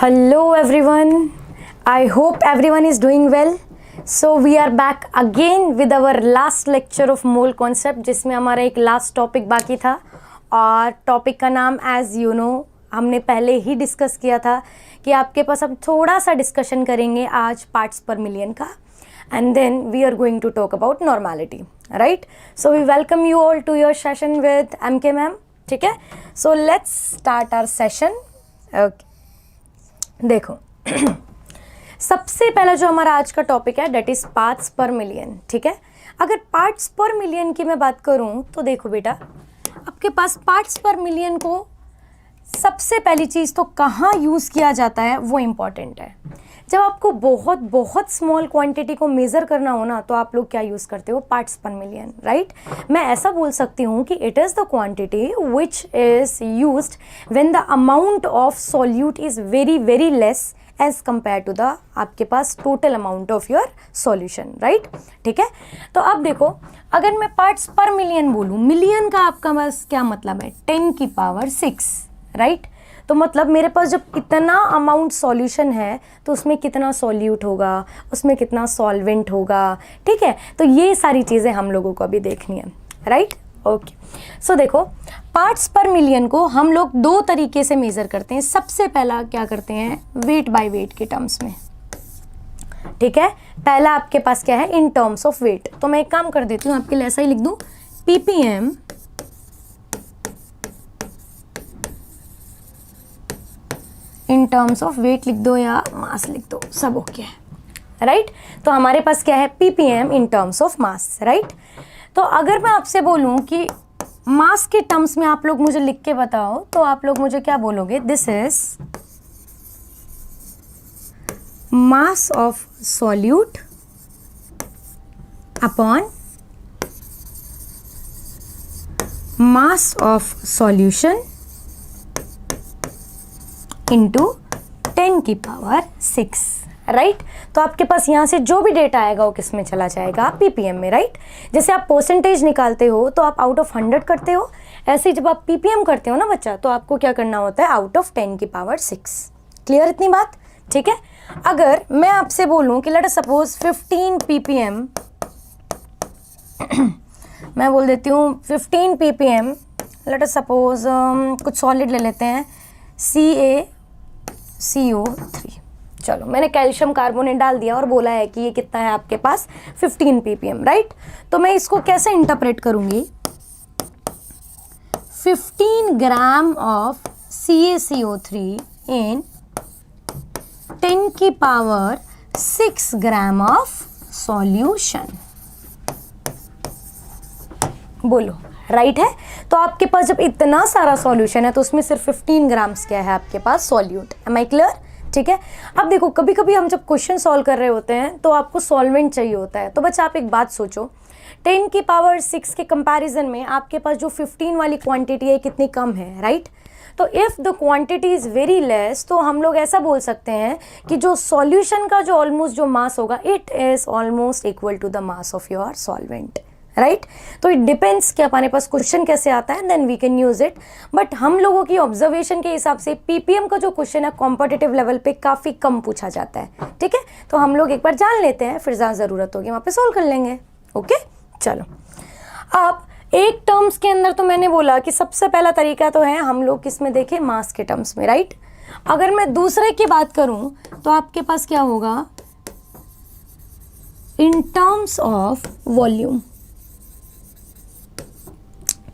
Hello everyone, I hope everyone is doing well. So we are back again with our last lecture of mole concept, जिसमें हमारा एक last topic बाकी था और topic का नाम एज यू नो हमने पहले ही डिस्कस किया था कि आपके पास हम थोड़ा सा डिस्कशन करेंगे आज पार्ट्स पर मिलियन का and then we are going to talk about normality, right? So we welcome you all to your session with MK ma'am, ठीक है? So let's start our session. Okay. देखो सबसे पहला जो हमारा आज का टॉपिक है डेट इज पार्ट्स पर मिलियन, ठीक है? अगर पार्ट्स पर मिलियन की मैं बात करूं तो देखो बेटा, आपके पास पार्ट्स पर मिलियन को सबसे पहली चीज़ तो कहाँ यूज़ किया जाता है वो इम्पॉर्टेंट है। जब आपको बहुत बहुत स्मॉल क्वांटिटी को मेज़र करना हो ना तो आप लोग क्या यूज़ करते हो? पार्ट्स पर मिलियन, राइट? मैं ऐसा बोल सकती हूँ कि it is the quantity which is used when the amount of solute is very very less as compare to the आपके पास total amount of your solution, right? ठीक है, तो अब देखो अगर मैं पार्ट्स पर मिलियन बोलूँ, मिलियन का आपका बस क्या मतलब है? 10 की पावर 6, राइट? तो मतलब मेरे पास जब इतना अमाउंट सॉल्यूशन है तो उसमें कितना सॉल्यूट होगा, उसमें कितना सॉल्वेंट होगा, ठीक है? तो ये सारी चीज़ें हम लोगों को अभी देखनी है, राइट? ओके, सो देखो पार्ट्स पर मिलियन को हम लोग दो तरीके से मेज़र करते हैं। सबसे पहला क्या करते हैं? वेट बाय वेट के टर्म्स में, ठीक है? पहला आपके पास क्या है? In terms of weight. तो मैं एक काम कर देती हूँ, आपके लिए ऐसा ही लिख दूँ, ppm in terms of weight लिख दो या मास लिख दो, सब ओके है, राइट? तो हमारे पास क्या है? ppm in terms of mass, right? तो अगर मैं आपसे बोलूं कि मास के टर्म्स में आप लोग मुझे लिख के बताओ तो आप लोग मुझे क्या बोलोगे? This is mass of solute upon mass of solution into 10 की पावर 6, राइट? तो आपके पास यहाँ से जो भी डेटा आएगा वो किस में चला जाएगा? ppm में, राइट? जैसे आप परसेंटेज निकालते हो तो आप आउट ऑफ 100 करते हो, ऐसे ही जब आप ppm करते हो ना बच्चा, तो आपको क्या करना होता है? आउट ऑफ 10 की पावर 6। क्लियर इतनी बात? ठीक है। अगर मैं आपसे बोलूँ कि लेट अस सपोज 15 ppm मैं बोल देती हूँ 15 ppm, लेट अस सपोज कुछ सॉलिड ले लेते हैं, CaCO3। चलो मैंने कैल्शियम कार्बोनेट डाल दिया और बोला है कि ये कितना है आपके पास? 15 ppm, राइट? तो मैं इसको कैसे इंटरप्रेट करूंगी? 15 ग्राम ऑफ CaCO3 इन 10 की पावर 6 ग्राम ऑफ सॉल्यूशन। बोलो, राइट है? तो आपके पास जब इतना सारा सॉल्यूशन है तो उसमें सिर्फ 15 ग्राम्स क्या है आपके पास? सॉल्यूट। Am I clear? ठीक है। अब देखो कभी कभी हम जब क्वेश्चन सॉल्व कर रहे होते हैं तो आपको सॉल्वेंट चाहिए होता है, तो बच्चा आप एक बात सोचो, 10 की पावर 6 के कंपैरिजन में आपके पास जो 15 वाली क्वांटिटी है कितनी कम है, राइट? तो if the quantity is very less तो हम लोग ऐसा बोल सकते हैं कि जो सॉल्यूशन का जो ऑलमोस्ट जो मास होगा it is almost equal to the mass of your solvent, right? तो इट डिपेंड्स कि हमारे पास क्वेश्चन कैसे आता है, then we can use it. But हम लोगों की ऑब्जर्वेशन के हिसाब से ppm का जो क्वेश्चन है कॉम्पिटिटिव लेवल पे काफ़ी कम पूछा जाता है, ठीक है? तो हम लोग एक बार जान लेते हैं, फिर जहाँ ज़रूरत होगी वहाँ पे सोल्व कर लेंगे। ओके, चलो। अब एक टर्म्स के अंदर तो मैंने बोला कि सबसे पहला तरीका तो है हम लोग किस में देखें? मास के टर्म्स में, राइट? अगर मैं दूसरे की बात करूँ तो आपके पास क्या होगा? इन टर्म्स ऑफ वॉल्यूम,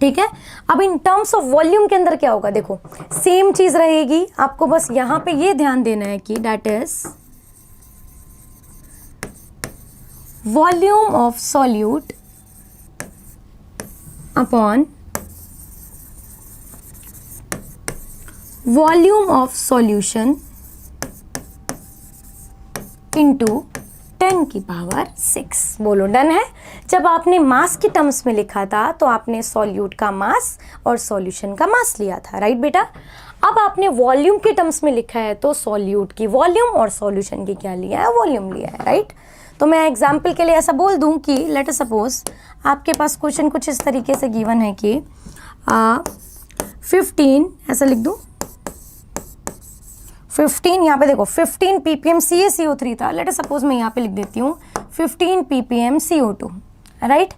ठीक है? अब इन टर्म्स ऑफ वॉल्यूम के अंदर क्या होगा? देखो सेम चीज रहेगी, आपको बस यहां पे ये ध्यान देना है कि that is volume of solute upon volume of solution into 10 की पावर 6। बोलो, डन है? जब आपने मास की टर्म्स में लिखा था तो आपने सॉल्यूट का मास और सॉल्यूशन का मास लिया था, राइट बेटा? अब आपने वॉल्यूम के टर्म्स में लिखा है तो सॉल्यूट की वॉल्यूम और सॉल्यूशन की क्या लिया है? वॉल्यूम लिया है, राइट? तो मैं एग्जाम्पल के लिए ऐसा बोल दूं कि लेट अस सपोज आपके पास क्वेश्चन कुछ इस तरीके से गिवन है कि 15 ऐसा लिख दूं 15, यहाँ पे देखो 15 ppm CaCO3 था, लेट अस सपोज मैं यहाँ पे लिख देती हूँ 15 ppm CO2, राइट।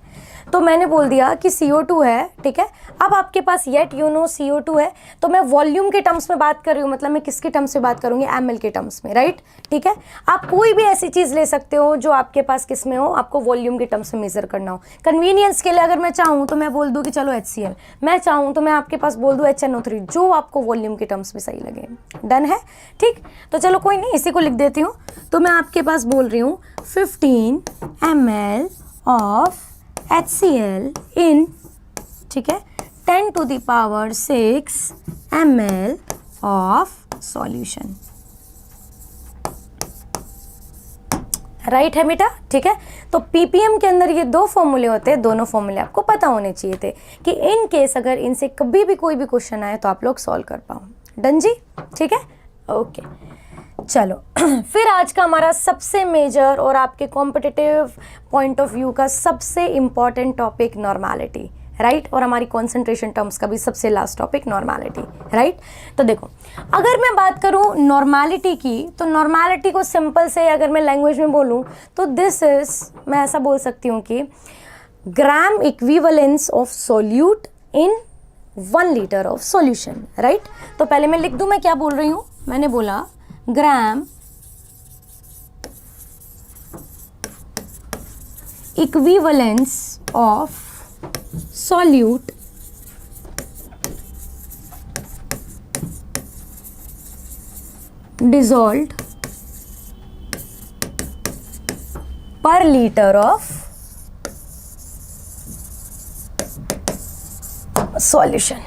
तो मैंने बोल दिया कि CO2 है, ठीक है। अब आपके पास येट यू नो CO2 है, तो मैं वॉल्यूम के टर्म्स में बात कर रही हूँ, मतलब मैं किसके टर्म्स में बात करूँगी, ml के टर्म्स में, राइट, ठीक है। आप कोई भी ऐसी चीज़ ले सकते हो जो आपके पास किस में हो, आपको वॉल्यूम के टर्म्स में मेजर करना हो। कन्वीनियंस के लिए अगर मैं चाहूँ तो मैं बोल दूँ कि चलो HCl, मैं चाहूँ तो मैं आपके पास बोल दूँ HNO3, जो आपको वॉल्यूम के टर्म्स में सही लगे। डन है, ठीक। तो चलो कोई नहीं, इसी को लिख देती हूँ। तो मैं आपके पास बोल रही हूँ 15 ml ऑफ HCl in, ठीक है, 10 to the power 6 ml of solution, right है बेटा, ठीक है। तो पीपीएम के अंदर ये दो फॉर्मूले होते हैं, दोनों फॉर्मूले आपको पता होने चाहिए थे कि इन केस अगर इनसे कभी भी कोई भी क्वेश्चन आए तो आप लोग सॉल्व कर पाओ। डन जी, ठीक है, ओके। चलो फिर आज का हमारा सबसे मेजर और आपके कॉम्पिटिटिव पॉइंट ऑफ व्यू का सबसे इंपॉर्टेंट टॉपिक नॉर्मैलिटी, राइट, और हमारी कंसंट्रेशन टर्म्स का भी सबसे लास्ट टॉपिक नॉर्मैलिटी, राइट। तो देखो, अगर मैं बात करूं नॉर्मैलिटी की, तो नॉर्मैलिटी को सिंपल से अगर मैं लैंग्वेज में बोलूं तो दिस इज, मैं ऐसा बोल सकती हूं कि gram equivalence of solute in 1 litre of solution, right. तो पहले मैं लिख दूं मैं क्या बोल रही हूं, मैंने बोला gram equivalence of solute dissolved per liter of solution,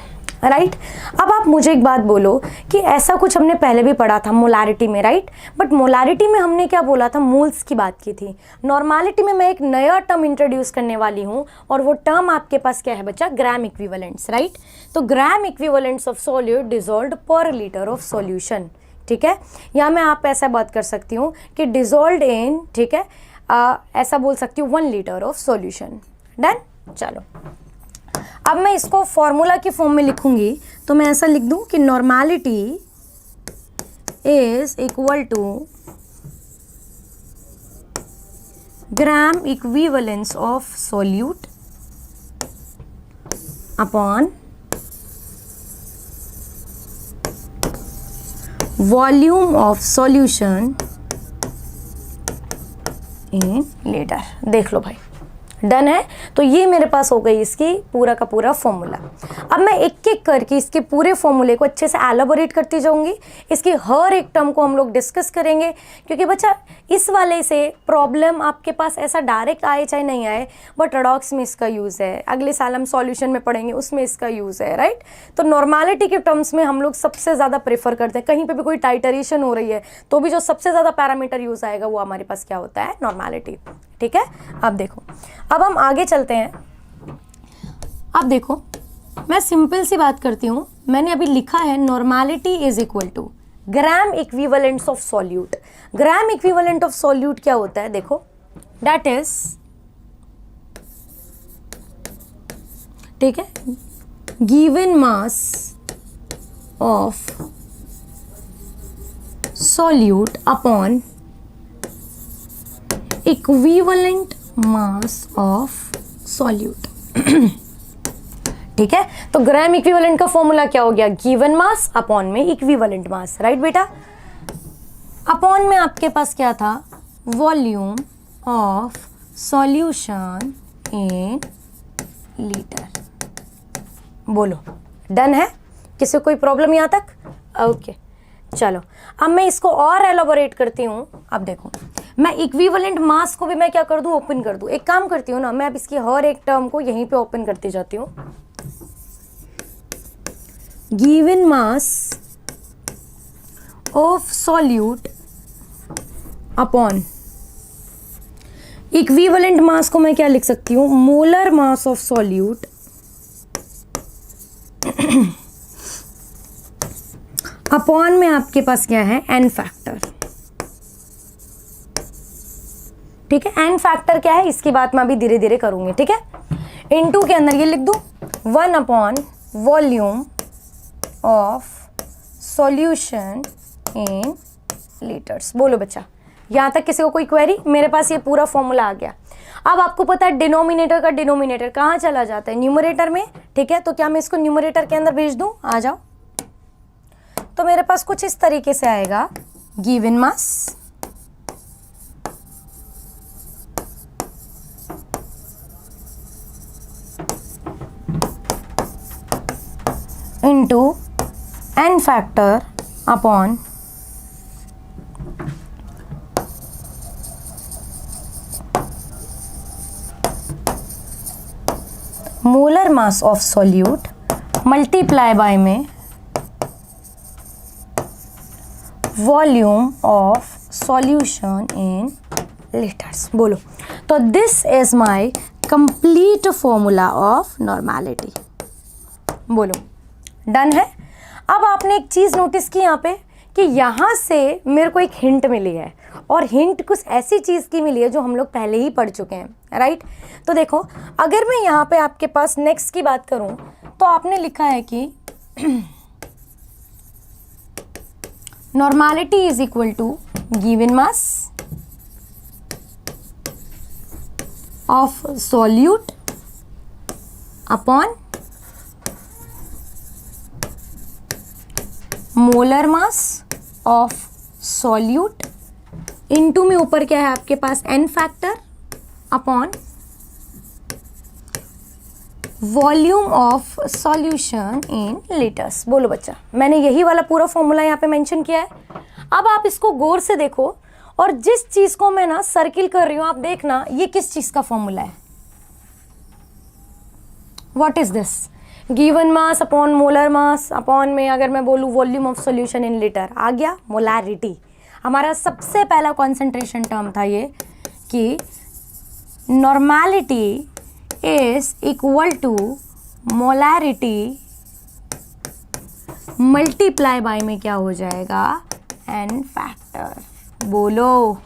right. अब आप मुझे एक बात बोलो कि ऐसा कुछ हमने पहले भी पढ़ा था मोलारिटी में, राइट, बट मोलारिटी में हमने क्या बोला था, मोल्स की बात की थी। नॉर्मैलिटी में मैं एक नया टर्म इंट्रोड्यूस करने वाली हूँ और वो टर्म आपके पास क्या है बच्चा, ग्राम इक्विवेलेंट्स, राइट। तो ग्राम इक्विवेलेंट्स ऑफ सॉल्यूट डिसॉल्व्ड पर लीटर ऑफ सॉल्यूशन, ठीक है। या मैं आप ऐसा बात कर सकती हूँ कि डिसॉल्व्ड इन, ठीक है, ऐसा बोल सकती हूँ 1 लीटर ऑफ सॉल्यूशन। डन, चलो अब मैं इसको फॉर्मूला की फॉर्म में लिखूंगी, तो मैं ऐसा लिख दूं कि normality is equal to gram equivalence of solute upon volume of solution in litre. देख लो भाई, डन है। तो ये मेरे पास हो गई इसकी पूरा का पूरा फॉर्मूला। अब मैं एक एक करके इसके पूरे फॉर्मूले को अच्छे से एलाबोरेट करती जाऊंगी, इसकी हर एक टर्म को हम लोग डिस्कस करेंगे, क्योंकि बच्चा इस वाले से प्रॉब्लम आपके पास ऐसा डायरेक्ट आए चाहे नहीं आए, बट रेडॉक्स में इसका यूज़ है, अगले साल हम सॉल्यूशन में पढ़ेंगे उसमें इसका यूज़ है, राइट। तो नॉर्मैलिटी के टर्म्स में हम लोग सबसे ज़्यादा प्रेफर करते हैं, कहीं पर भी कोई टाइटरेशन हो रही है तो भी जो सबसे ज़्यादा पैरामीटर यूज़ आएगा वो हमारे पास क्या होता है, नॉर्मैलिटी, ठीक है। अब देखो, अब हम आगे चलते हैं। अब देखो, मैं सिंपल सी बात करती हूँ, मैंने अभी लिखा है normality is equal to gram equivalents of solute. Gram equivalent of solute क्या होता है, देखो, दैट इज, ठीक है, given mass of solute upon equivalent mass of solute, ठीक है। तो ग्राम इक्विवेलेंट का फॉर्मूला क्या हो गया, गिवन मास अपॉन में इक्विवेलेंट मास, राइट बेटा। अपॉन में आपके पास क्या था, volume of solution in litre. बोलो, डन है, किसी को कोई प्रॉब्लम यहाँ तक, ओके। चलो अब मैं इसको और एलाबोरेट करती हूँ। अब देखो, मैं इक्विवेलेंट मास को भी मैं क्या कर दूँ, ओपन कर दूँ। एक काम करती हूँ ना, मैं अब इसकी हर एक टर्म को यहीं पे ओपन करती जाती हूँ। Given mass of solute upon equivalent mass को मैं क्या लिख सकती हूँ, molar mass of solute upon में आपके पास क्या है, एन फैक्टर, ठीक है। एन फैक्टर क्या है, इसकी बात मैं अभी धीरे धीरे करूंगी, ठीक है। इनटू के अंदर ये लिख दूं 1 upon volume of solution in litres. बोलो बच्चा, यहाँ तक किसी को कोई क्वेरी? मेरे पास ये पूरा फॉर्मूला आ गया। अब आपको पता है डिनोमिनेटर का डिनोमिनेटर कहाँ चला जाता है? न्यूमरेटर में, ठीक है। तो क्या मैं इसको न्यूमरेटर के अंदर भेज दूँ? आ जाओ। तो मेरे पास कुछ इस तरीके से आएगा, given mass into n factor upon molar mass of solute multiply by में volume of solution in litres. बोलो, तो this is my complete formula of normality. बोलो, डन है। अब आपने एक चीज नोटिस की यहाँ पे कि यहाँ से मेरे को एक हिंट मिली है, और हिंट कुछ ऐसी चीज की मिली है जो हम लोग पहले ही पढ़ चुके हैं, राइट। तो देखो, अगर मैं यहाँ पे आपके पास नेक्स्ट की बात करूं तो आपने लिखा है कि normality is equal to given mass of solute upon molar mass of solute into में ऊपर क्या है आपके पास n factor upon volume of solution in litres. बोलो बच्चा, मैंने यही वाला पूरा फॉर्मूला यहाँ पे मेंशन किया है। अब आप इसको गौर से देखो, और जिस चीज को मैं ना सर्किल कर रही हूं आप देखना, ये किस चीज का फॉर्मूला है? What is this? Given mass upon molar mass upon में अगर मैं बोलूँ volume of solution in litre, आ गया मोलैरिटी। हमारा सबसे पहला कॉन्सेंट्रेशन टर्म था ये कि normality is equal to molarity multiply by में क्या हो जाएगा? n factor. बोलो,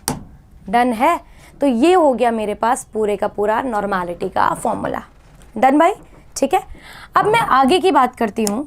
डन है। तो ये हो गया मेरे पास पूरे का पूरा नॉर्मेलिटी का फॉर्मूला। डन भाई, ठीक है। अब मैं आगे की बात करती हूँ।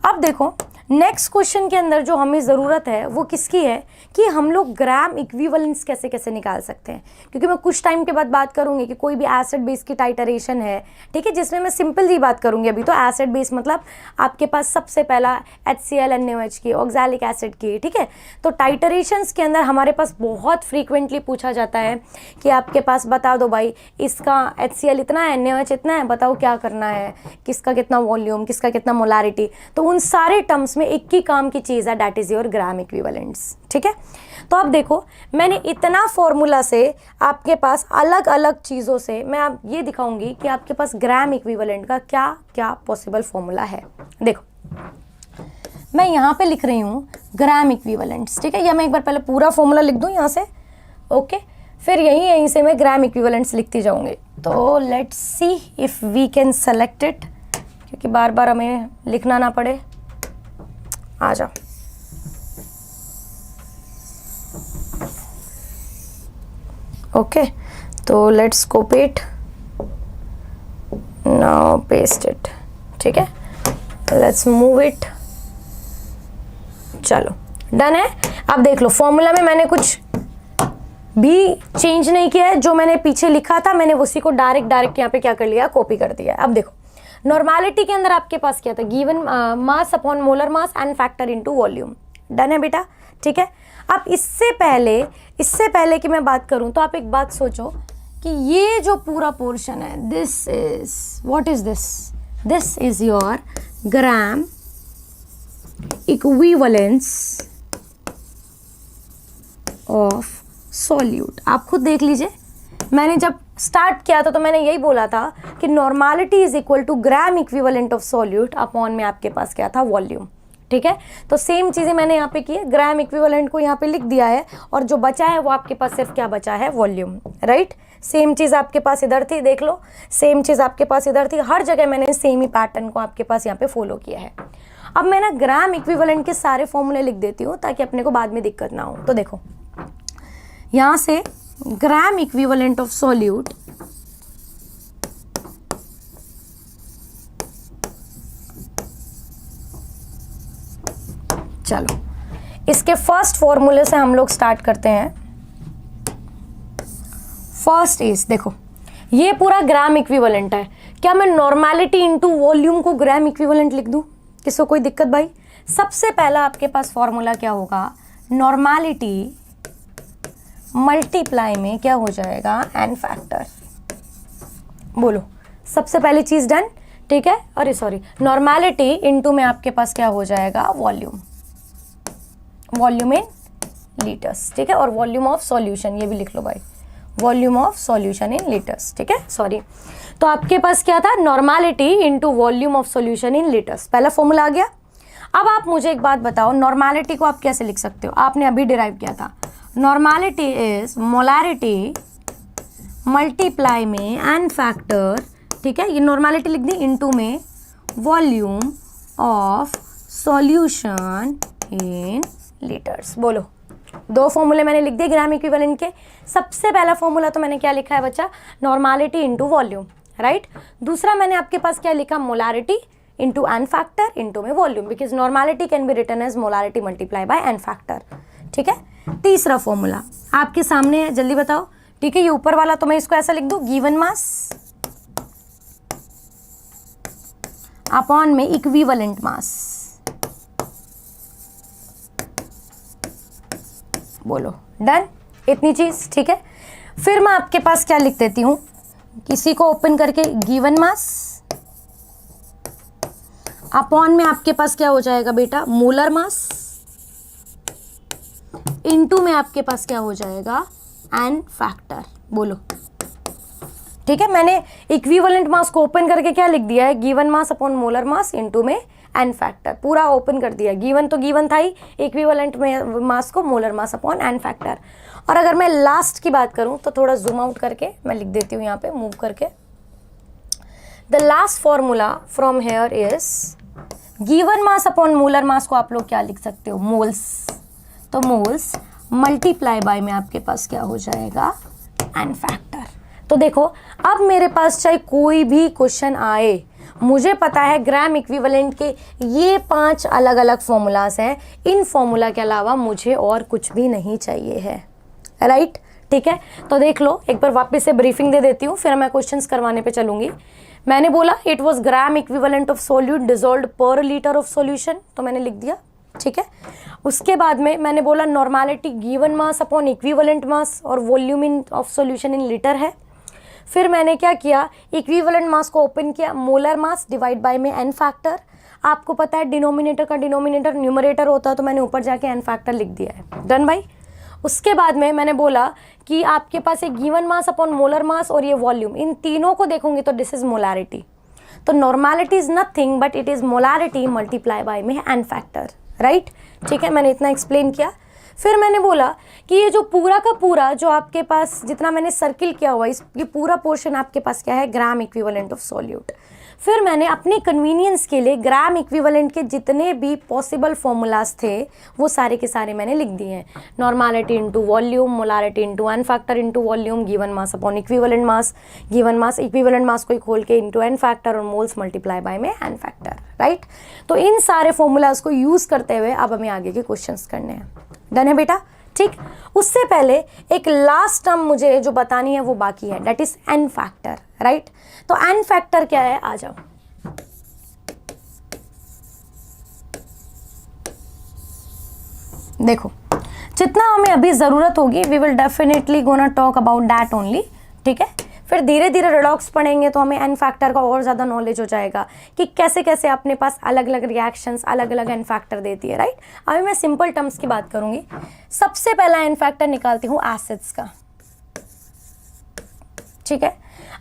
अब देखो, नेक्स्ट क्वेश्चन के अंदर जो हमें ज़रूरत है वो किसकी है कि हम लोग ग्राम इक्विवेलेंस कैसे कैसे निकाल सकते हैं, क्योंकि मैं कुछ टाइम के बाद बात करूंगी कि कोई भी एसिड बेस की टाइटरेशन है, ठीक है, जिसमें मैं सिंपल ही बात करूंगी अभी। तो एसिड बेस मतलब आपके पास सबसे पहला HCl NaOH की, ऑक्सैलिक एसिड की, ठीक है। तो टाइटरेशंस के अंदर हमारे पास बहुत फ्रीक्वेंटली पूछा जाता है कि आपके पास बता दो भाई, इसका HCl इतना है, NaOH इतना है, बताओ क्या करना है, किसका कितना वॉल्यूम, किसका कितना मोलैरिटी। तो उन सारे टर्म्स में एक ही काम की चीज़ है, that is your gram equivalents, ठीक है। तो अब देखो, मैंने इतना फॉर्मूला से आपके पास अलग अलग चीज़ों से मैं आप ये दिखाऊंगी कि आपके पास ग्राम इक्विवेलेंट का क्या क्या पॉसिबल फॉर्मूला है। देखो, मैं यहाँ पे लिख रही हूँ ग्राम इक्विवेलेंट्स, ठीक है, या मैं एक बार पहले पूरा फॉर्मूला लिख दूँ यहाँ से, ओके, फिर यहीं से मैं ग्राम इक्विवेलेंट्स लिखती जाऊँगी। तो let's see if we can select it, क्योंकि बार बार हमें लिखना ना पड़े। आ जाओ। ओके, तो let's copy it, now paste it, ठीक है, लेट्स मूव इट। चलो, डन है। अब देख लो, फॉर्मूला में मैंने कुछ भी चेंज नहीं किया है, जो मैंने पीछे लिखा था मैंने उसी को डायरेक्ट यहाँ पे क्या कर लिया, कॉपी कर दिया। अब देखो, नॉर्मेलिटी के अंदर आपके पास क्या था? Given mass upon molar mass and factor into volume. Done है बेटा, ठीक है। अब इससे पहले कि मैं बात करूं तो आप एक बात सोचो कि ये जो पूरा पोर्शन है, this is what is this? This is your gram equivalence of solute. आप खुद देख लीजिए, मैंने जब स्टार्ट किया था तो मैंने यही बोला था कि normality is equal to gram equivalent of solute upon में आपके पास क्या था? वॉल्यूम, ठीक है। तो सेम चीज़ें मैंने यहाँ पे की है, ग्राम इक्विवेलेंट को यहाँ पे लिख दिया है, और जो बचा है वो आपके पास सिर्फ क्या बचा है? Volume, right. सेम चीज़ आपके पास इधर थी, देख लो, सेम चीज़ आपके पास इधर थी, हर जगह मैंने सेम ही पैटर्न को आपके पास यहाँ पे फॉलो किया है। अब मैं ना ग्राम इक्विवेलेंट के सारे फॉर्मूले लिख देती हूँ ताकि अपने को बाद में दिक्कत ना हो। तो देखो, यहाँ से ग्राम इक्विवेलेंट ऑफ सॉल्यूट चलो इसके फर्स्ट फॉर्मूले से हम लोग स्टार्ट करते हैं। फर्स्ट इज, देखो ये पूरा ग्राम इक्विवेलेंट है, क्या मैं नॉर्मेलिटी इनटू वॉल्यूम को ग्राम इक्विवेलेंट लिख दूं? किसको कोई दिक्कत भाई? सबसे पहला आपके पास फॉर्मूला क्या होगा, नॉर्मेलिटी मल्टीप्लाई में क्या हो जाएगा, एन फैक्टर। बोलो, सबसे पहली चीज डन, ठीक है। अरे सॉरी, नॉर्मेलिटी इनटू में आपके पास क्या हो जाएगा, वॉल्यूम, वॉल्यूम इन लीटर्स, ठीक है। और वॉल्यूम ऑफ सॉल्यूशन ये भी लिख लो भाई, volume of solution in litres, ठीक है, सॉरी। तो आपके पास क्या था, normality into volume of solution in litres, पहला फॉर्मूला आ गया। अब आप मुझे एक बात बताओ, नॉर्मेलिटी को आप कैसे लिख सकते हो? आपने अभी डिराइव किया था, नॉर्मेलिटी इज मोलैरिटी मल्टीप्लाई में एन फैक्टर, ठीक है। ये नॉर्मेलिटी लिख दी, इनटू में volume of solution in litres. बोलो, दो फॉर्मूले मैंने लिख दिए ग्राम इक्विवेलेंट के। सबसे पहला फॉर्मूला तो मैंने क्या लिखा है बच्चा, नॉर्मेलिटी इनटू वॉल्यूम, राइट। दूसरा मैंने आपके पास क्या लिखा, molarity into N factor into में volume, because normality can be written as molarity multiply by N factor, ठीक है। तीसरा फॉर्मूला आपके सामने है, जल्दी बताओ, ठीक है। ये ऊपर वाला तो मैं इसको ऐसा लिख दूं, गिवन मास अपॉन में इक्विवेलेंट मास। बोलो, डन, इतनी चीज, ठीक है। फिर मैं आपके पास क्या लिख देती हूं, किसी को ओपन करके, गिवन मास अपॉन में आपके पास क्या हो जाएगा बेटा, मोलर मास इनटू में आपके पास क्या हो जाएगा, एन फैक्टर। बोलो, ठीक है। मैंने इक्विवेलेंट मास को ओपन करके क्या लिख दिया है, given mass upon molar mass into में एन फैक्टर, पूरा ओपन कर दिया। गिवन तो गिवन था ही, इक्विवेलेंट में मास को molar mass upon N factor. और अगर मैं लास्ट की बात करूं तो थोड़ा जूम आउट करके मैं लिख देती हूं यहाँ पे, मूव करके, the last formula from here is given mass upon molar मास को आप लोग क्या लिख सकते हो, मोल्स। तो मोल्स मल्टीप्लाई बाय में आपके पास क्या हो जाएगा, एन फैक्टर। तो देखो, अब मेरे पास चाहे कोई भी क्वेश्चन आए, मुझे पता है ग्राम इक्विवेलेंट के ये 5 अलग अलग फॉर्मूलाज हैं, इन फॉर्मूला के अलावा मुझे और कुछ भी नहीं चाहिए है, राइट, ठीक है। तो देख लो, एक बार वापस से ब्रीफिंग दे देती हूँ, फिर मैं क्वेश्चंस करवाने पे चलूंगी। मैंने बोला it was gram equivalent of solute dissolved पर लीटर ऑफ सॉल्यूशन, तो मैंने लिख दिया, ठीक है। उसके बाद में मैंने बोला normality given mass upon equivalent mass और volume in of solution in litre है। फिर मैंने क्या किया, इक्विवेलेंट मास को ओपन किया, मोलर मास डिवाइड बाय में एन फैक्टर। आपको पता है डिनोमिनेटर का डिनोमिनेटर न्यूमरेटर होता है, तो मैंने ऊपर जाके एन फैक्टर लिख दिया है, डन भाई। उसके बाद में मैंने बोला कि आपके पास एक गिवन मास अपॉन मोलर मास और ये वॉल्यूम, इन तीनों को देखोगे तो दिस इज मोलैरिटी। तो normality is nothing but it is molarity multiply by में एन फैक्टर, राइट, ठीक है। मैंने इतना एक्सप्लेन किया। फिर मैंने बोला कि ये जो पूरा का पूरा जो आपके पास जितना मैंने सर्किल किया हुआ, इस ये पूरा पोर्शन आपके पास क्या है, ग्राम इक्विवेलेंट ऑफ सॉल्यूट। फिर मैंने अपने कन्वीनियंस के लिए ग्राम इक्विवेलेंट के जितने भी पॉसिबल फॉर्मूलाज थे वो सारे के सारे मैंने लिख दिए हैं। Normality into volume, molarity into N factor into volume, given mass upon equivalent mass, given mass equivalent mass को खोल के इनटू एन फैक्टर और मोल्स मल्टीप्लाई बाय में एन फैक्टर, राइट। तो इन सारे फॉर्मूलाज को यूज करते हुए अब हमें आगे के क्वेश्चंस करने हैं, डन है बेटा, ठीक। उससे पहले एक लास्ट टर्म मुझे जो बतानी है वो बाकी है, that is an factor, right. तो एन फैक्टर क्या है, आ जाओ। देखो, जितना हमें अभी जरूरत होगी we will definitely gonna talk about that only, ठीक है। फिर धीरे धीरे रिडॉक्स पढ़ेंगे तो हमें एन फैक्टर का और ज़्यादा नॉलेज हो जाएगा कि कैसे कैसे अपने पास अलग अलग रिएक्शंस अलग अलग एन फैक्टर देती है, राइट। अभी मैं सिंपल टर्म्स की बात करूंगी। सबसे पहला एन फैक्टर निकालती हूँ एसिड्स का, ठीक है।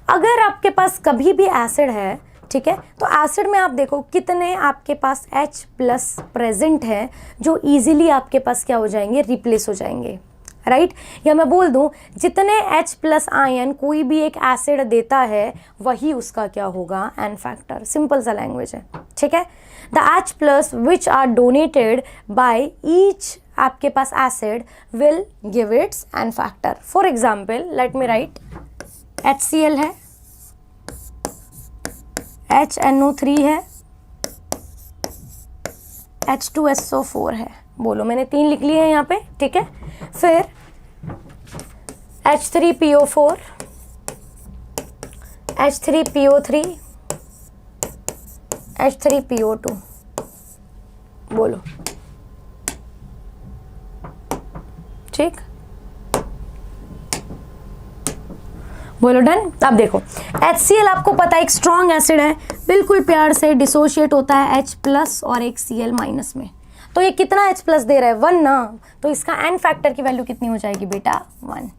अगर आपके पास कभी भी एसिड है, ठीक है, तो एसिड में आप देखो कितने आपके पास H प्लस प्रेजेंट है जो इजीली आपके पास क्या हो जाएंगे, रिप्लेस हो जाएंगे, राइट। या मैं बोल दूं जितने H प्लस आयन कोई भी एक एसिड देता है वही उसका क्या होगा, एन फैक्टर। सिंपल सा लैंग्वेज है, ठीक है। The H plus which are donated by each आपके पास acid will give its N factor. For example let me write, HCl है, HNO3 है, H2SO4 है। बोलो, मैंने 3 लिख लिए हैं यहाँ पे, ठीक है। फिर H3PO4, H3PO3, H3PO2, बोलो, ठीक, बोलो डन। अब देखो HCl आपको पता है एक स्ट्रॉन्ग एसिड है, बिल्कुल प्यार से डिसोशिएट होता है H+ और एक Cl- में। तो ये कितना H+ दे रहा है, 1 ना, तो इसका N फैक्टर की वैल्यू कितनी हो जाएगी बेटा, 1।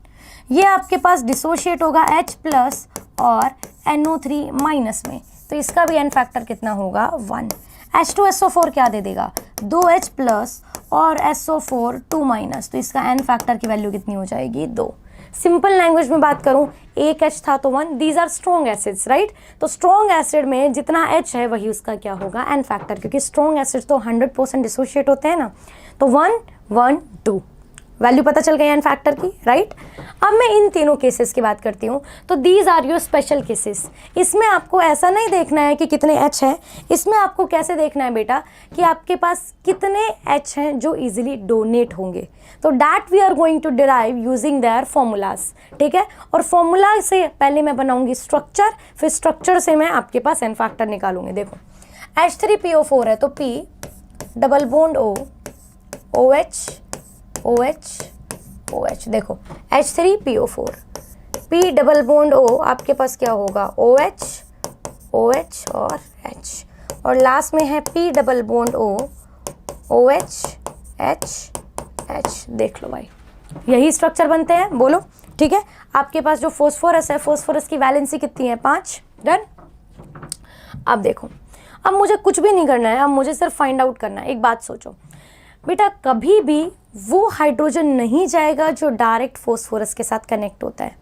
ये आपके पास डिसोशिएट होगा H+ और NO3- में, तो इसका भी N फैक्टर कितना होगा, 1। H2SO4 क्या दे देगा, 2H+ और SO4 2-, तो इसका N फैक्टर की वैल्यू कितनी हो जाएगी, 2। सिंपल लैंग्वेज में बात करूं, एक H था तो 1, these are strong acids, right. तो स्ट्रॉन्ग एसिड में जितना H है वही उसका क्या होगा, N फैक्टर, क्योंकि स्ट्रॉन्ग एसिड्स तो 100% डिसोशिएट होते हैं ना। तो 1 1 2 वैल्यू पता चल गई N फैक्टर की, राइट। अब मैं इन तीनों केसेस की बात करती हूँ, तो these are your special cases. इसमें आपको ऐसा नहीं देखना है कि कितने H हैं, इसमें आपको कैसे देखना है बेटा कि आपके पास कितने H हैं जो इजीली डोनेट होंगे। तो that we are going to derive using their formulas, ठीक है। और फॉर्मूला से पहले मैं बनाऊंगी स्ट्रक्चर, फिर स्ट्रक्चर से मैं आपके पास N फैक्टर निकालूंगी। देखो H3PO4 है तो P double bond O, OH OH OH, देखो H3PO4, P double bond O, आपके पास क्या होगा, OH OH और H, और लास्ट में है P double bond O, OH H H। देख लो भाई, यही स्ट्रक्चर बनते हैं, बोलो, ठीक है। आपके पास जो फॉस्फोरस है, फॉस्फोरस की वैलेंसी कितनी है, 5, डन। अब देखो, अब मुझे कुछ भी नहीं करना है, अब मुझे सिर्फ फाइंड आउट करना है। एक बात सोचो बेटा, कभी भी वो हाइड्रोजन नहीं जाएगा जो डायरेक्ट फॉस्फोरस के साथ कनेक्ट होता है।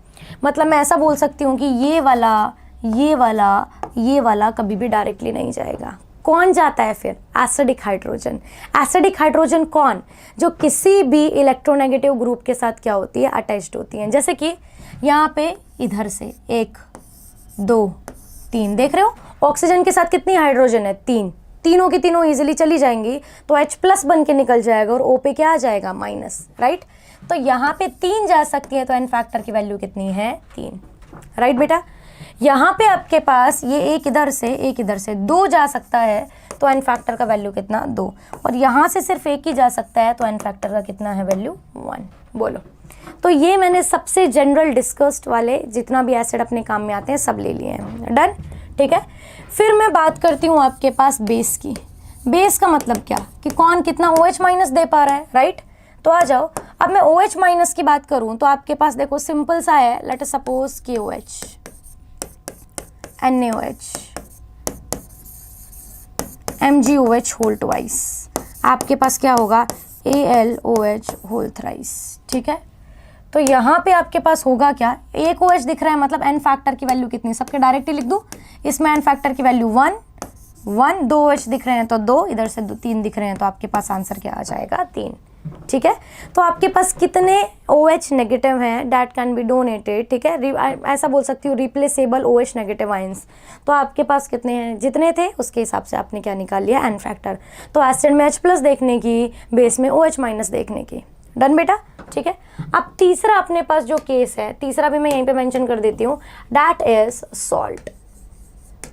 मतलब मैं ऐसा बोल सकती हूँ कि ये वाला ये वाला ये वाला कभी भी डायरेक्टली नहीं जाएगा। कौन जाता है फिर, एसिडिक हाइड्रोजन। एसिडिक हाइड्रोजन कौन, जो किसी भी इलेक्ट्रोनेगेटिव ग्रुप के साथ क्या होती है, अटैच्ड होती हैं। जैसे कि यहाँ पे इधर से 1 2 3, देख रहे हो ऑक्सीजन के साथ कितनी हाइड्रोजन है, 3, तीनों की तीनों इजीली चली जाएंगी, तो H+ बन के निकल जाएगा और O पे क्या आ जाएगा, -, राइट। तो यहाँ पे 3 जा सकती है, तो N फैक्टर की वैल्यू कितनी है, 3, राइट बेटा। यहाँ पे आपके पास ये एक इधर से 2 जा सकता है, तो N फैक्टर का वैल्यू कितना, 2, और यहाँ से सिर्फ 1 ही जा सकता है, तो N फैक्टर का कितना है, वैल्यू 1। बोलो, तो ये मैंने सबसे जनरल डिस्कस्ड वाले जितना भी एसिड अपने काम में आते हैं सब ले लिए हैं, डन, ठीक है। फिर मैं बात करती हूँ आपके पास बेस की। बेस का मतलब क्या, कि कौन कितना OH- दे पा रहा है, राइट। तो आ जाओ, अब मैं OH- की बात करूँ तो आपके पास देखो सिंपल सा है, let us suppose KOH NaOH MgOH whole twice, आपके पास क्या होगा, AlOH होल थ्राइस, ठीक है। तो यहाँ पे आपके पास होगा क्या, एक OH दिख रहा है, मतलब N फैक्टर की वैल्यू कितनी, सबके डायरेक्टली लिख दूँ, इसमें N फैक्टर की वैल्यू 1 1, 2 OH दिख रहे हैं तो 2, इधर से 3 दिख रहे हैं तो आपके पास आंसर क्या आ जाएगा, 3, ठीक है। तो आपके पास कितने OH नेगेटिव हैं, डैट कैन बी डोनेटेड, ठीक है। ऐसा बोल सकती हूँ रिप्लेसेबल OH नेगेटिव आयंस। तो आपके पास कितने हैं, जितने थे उसके हिसाब से आपने क्या निकाल लिया, N फैक्टर। तो एसिड में H+ देखने की, बेस में OH- देखने की, डन बेटा, ठीक है। अब तीसरा अपने पास जो केस है, तीसरा भी मैं यहीं पे मेंशन कर देती हूँ, दैट इज सॉल्ट।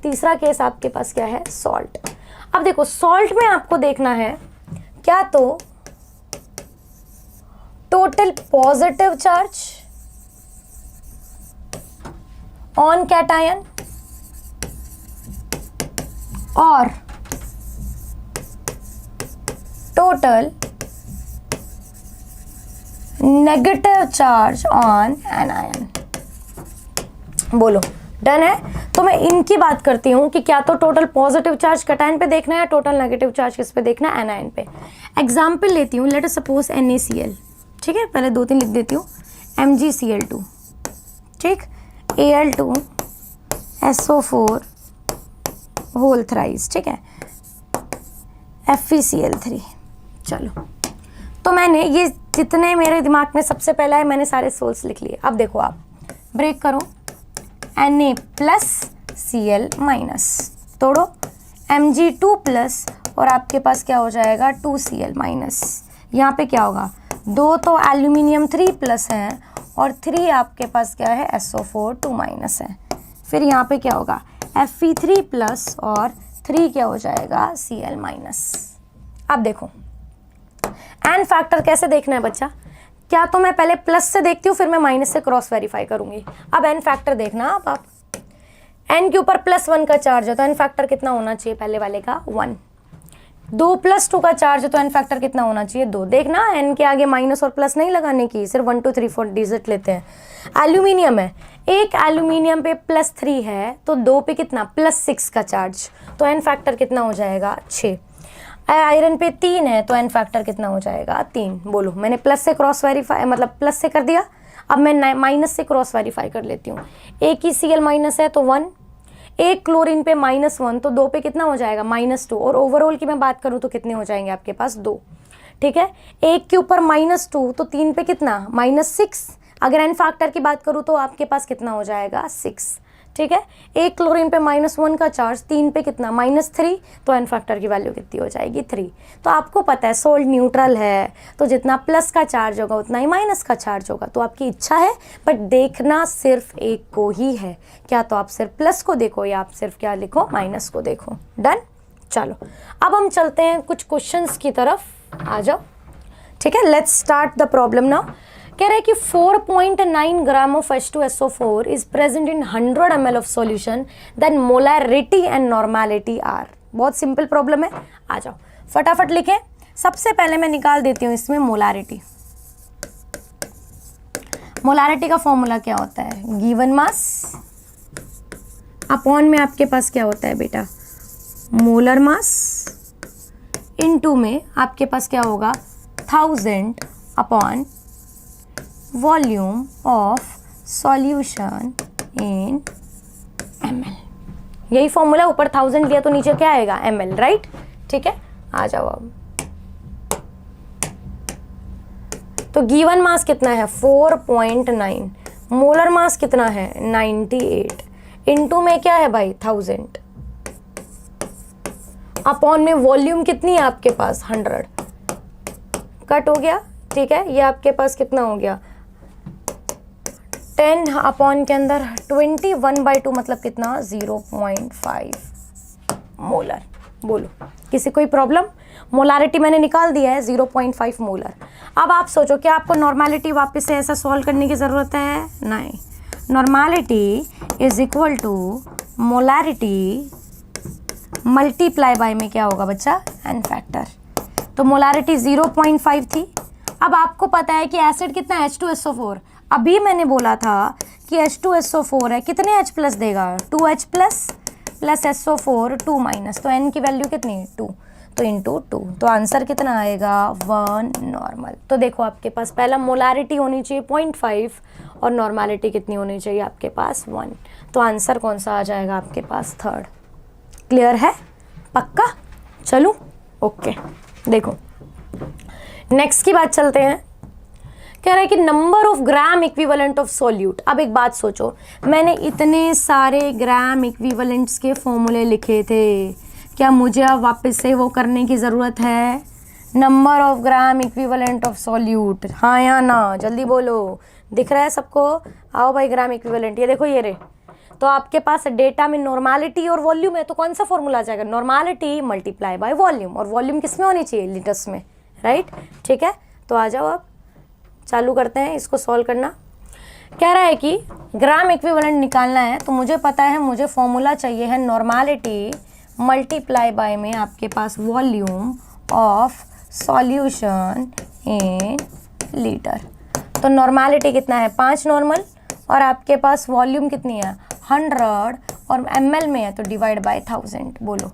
तीसरा केस आपके पास क्या है, सॉल्ट। अब देखो सॉल्ट में आपको देखना है क्या, तो total positive charge on cation और total negative charge on anion. बोलो, डन है। तो मैं इनकी बात करती हूँ कि क्या तो टोटल पॉजिटिव चार्ज कैटायन पे देखना है, टोटल नेगेटिव चार्ज किस पे देखना है, एनायन पे। एग्जाम्पल लेती हूँ, लेट अस सपोज NaCl, ठीक है, पहले 2-3 लिख देती हूँ, MgCl2, ठीक, Al2 SO4 होल थ्राइस, ठीक है, FeCl3। चलो, तो मैंने ये जितने मेरे दिमाग में सबसे पहला है मैंने सारे सोल्स लिख लिए। अब देखो आप ब्रेक करो, Na+Cl-, तोड़ो, Mg2+ और आपके पास क्या हो जाएगा, 2Cl-, यहाँ पे क्या होगा, 2 तो एल्यूमिनियम 3 प्लस है और 3 आपके पास क्या है, SO4 2 माइनस है। फिर यहाँ पे क्या होगा, Fe3 प्लस और 3 क्या हो जाएगा, Cl माइनस। अब देखो एन फैक्टर कैसे देखना है बच्चा, क्या तो मैं पहले प्लस से देखती हूँ फिर मैं माइनस से क्रॉस वेरीफाई करूंगी। अब एन फैक्टर देखना आप एन के ऊपर +1 का चार्ज है तो एन फैक्टर कितना होना चाहिए, पहले वाले का 1। 2 + 2 का चार्ज है तो एन फैक्टर कितना होना चाहिए, 2। देखना एन के आगे माइनस और प्लस नहीं लगाने की, सिर्फ 1 2 3 4 डिजिट लेते हैं। एल्यूमिनियम है, एक एल्यूमिनियम पे +3 है तो 2 पे कितना, +6 का चार्ज, तो एन फैक्टर कितना हो जाएगा, 6। आयरन पे 3 है तो एन फैक्टर कितना हो जाएगा, 3। बोलो, मैंने प्लस से क्रॉस वेरीफाई मतलब प्लस से कर दिया, अब मैं माइनस से क्रॉस वेरीफाई कर लेती हूँ। एक ही Cl माइनस है तो 1, एक क्लोरीन पे -1 तो 2 पे कितना हो जाएगा, -2, और ओवरऑल की मैं बात करूँ तो कितने हो जाएंगे आपके पास, 2। ठीक है, एक के ऊपर -2 तो 3 पे कितना, -6। अगर एन फैक्टर की बात करूँ तो आपके पास कितना हो जाएगा, 6। ठीक है, एक क्लोरीन पे -1 का चार्ज, 3 पे कितना, -3, तो एन फैक्टर की वैल्यू कितनी हो जाएगी, 3। तो आपको पता है सोल्ट न्यूट्रल है तो जितना प्लस का चार्ज होगा उतना ही माइनस का चार्ज होगा। तो आपकी इच्छा है बट देखना सिर्फ एक को ही है, क्या तो आप सिर्फ प्लस को देखो या आप सिर्फ क्या लिखो, माइनस को देखो। डन। चलो अब हम चलते हैं कुछ क्वेश्चंस की तरफ, आ जाओ। ठीक है, let's start the problem now. कह रहा है कि 4.9 gram of H2SO4 is present in 100 ml of solution, then molarity and normality are. बहुत सिंपल प्रॉब्लम है, आ जाओ फटाफट लिखें। सबसे पहले मैं निकाल देती हूँ इसमें मोलैरिटी। मोलैरिटी का फॉर्मूला क्या होता है, गिवन मास अपॉन में आपके पास क्या होता है बेटा, मोलर मास, इनटू में आपके पास क्या होगा, 1000 upon volume of solution in ml। यही फॉर्मूला, ऊपर 1000 लिया तो नीचे क्या आएगा, ml, राइट। ठीक है, आ जाओ अब। तो गिवन मास कितना है, 4.9, मोलर मास कितना है, 98, इनटू में क्या है भाई, 1000, अपॉन में वॉल्यूम कितनी है आपके पास, 100, कट हो गया। ठीक है, ये आपके पास कितना हो गया, 10 अपॉन के अंदर 21/2 मतलब कितना, 0.5 मोलर। बोलो, किसी कोई प्रॉब्लम। मोलारिटी मैंने निकाल दिया है 0.5 मोलर। अब आप सोचो क्या आपको नॉर्मेलिटी वापस से ऐसा सॉल्व करने की ज़रूरत है, नहीं। Normality is equal to molarity multiply by में क्या होगा बच्चा, एन फैक्टर। तो मोलारिटी 0.5 थी। अब आपको पता है कि एसिड कितना है, H2SO4। अभी मैंने बोला था कि H2SO4 है, कितने H प्लस देगा, 2H प्लस SO4 2 माइनस, तो N की वैल्यू कितनी, 2, तो इंटू 2, तो आंसर कितना आएगा, 1 नॉर्मल। तो देखो आपके पास पहला मोलारिटी होनी चाहिए 0.5 और नॉर्मेलिटी कितनी होनी चाहिए आपके पास, 1। तो आंसर कौन सा आ जाएगा आपके पास, 3rd। क्लियर है, पक्का। चलो ओके, देखो नेक्स्ट की बात चलते हैं। कह रहा है कि number of gram equivalent of solute. अब एक बात सोचो, मैंने इतने सारे ग्राम इक्विवेलेंट्स के फॉर्मूले लिखे थे, क्या मुझे अब वापस से वो करने की ज़रूरत है, number of gram equivalent of solute, हाँ या ना, जल्दी बोलो। दिख रहा है सबको, आओ भाई ग्राम इक्विवेलेंट, ये देखो ये रे। तो आपके पास डेटा में नॉर्मेलिटी और वॉल्यूम है, तो कौन सा फॉर्मूला आ जाएगा, नॉर्मेलिटी मल्टीप्लाई बाय वॉल्यूम, और वॉल्यूम किस में होनी चाहिए, लीटर्स में, राइट। ठीक है, तो आ जाओ अब चालू करते हैं इसको सॉल्व करना। कह रहा है कि ग्राम इक्विवेलेंट निकालना है, तो मुझे पता है, मुझे फॉर्मूला चाहिए है नॉर्मेलिटी मल्टीप्लाई बाय में आपके पास volume of solution in litre. तो नॉर्मेलिटी कितना है, 5 नॉर्मल, और आपके पास वॉल्यूम कितनी है, 100, और ml में है तो डिवाइड बाय 1000। बोलो,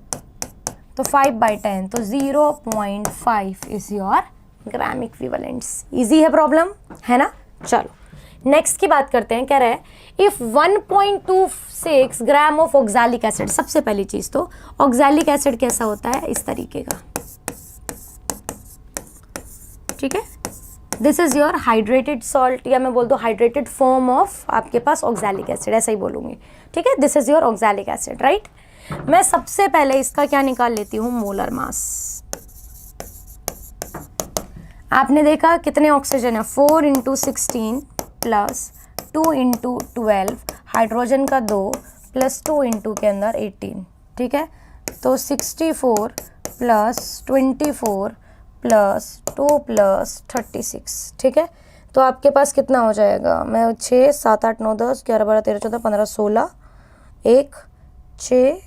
तो 5/10, तो 0.5 is your gram equivalents. Easy है प्रॉब्लम, है ना। चलो नेक्स्ट की बात करते हैं। कह रहा है if 1.26 gram of oxalic acid. सबसे पहली चीज तो ऑक्सैलिक एसिड कैसा होता है, इस तरीके का, ठीक है। This is your hydrated salt, या मैं बोल दूँ हाइड्रेटेड फॉर्म ऑफ आपके पास ऑक्सैलिक एसिड, ऐसा ही बोलूंगी, ठीक है। This is your oxalic acid, right. मैं सबसे पहले इसका क्या निकाल लेती हूँ, मोलर मास। आपने देखा कितने ऑक्सीजन है, 4 × 16 प्लस 2 × 12, हाइड्रोजन का 2 प्लस 2 × के अंदर 18, ठीक है। तो 64 प्लस 24 प्लस 2 प्लस 36, ठीक है। तो आपके पास कितना हो जाएगा, मैं 6 7 8 9 10 11 12 13 14 15 16, 1 6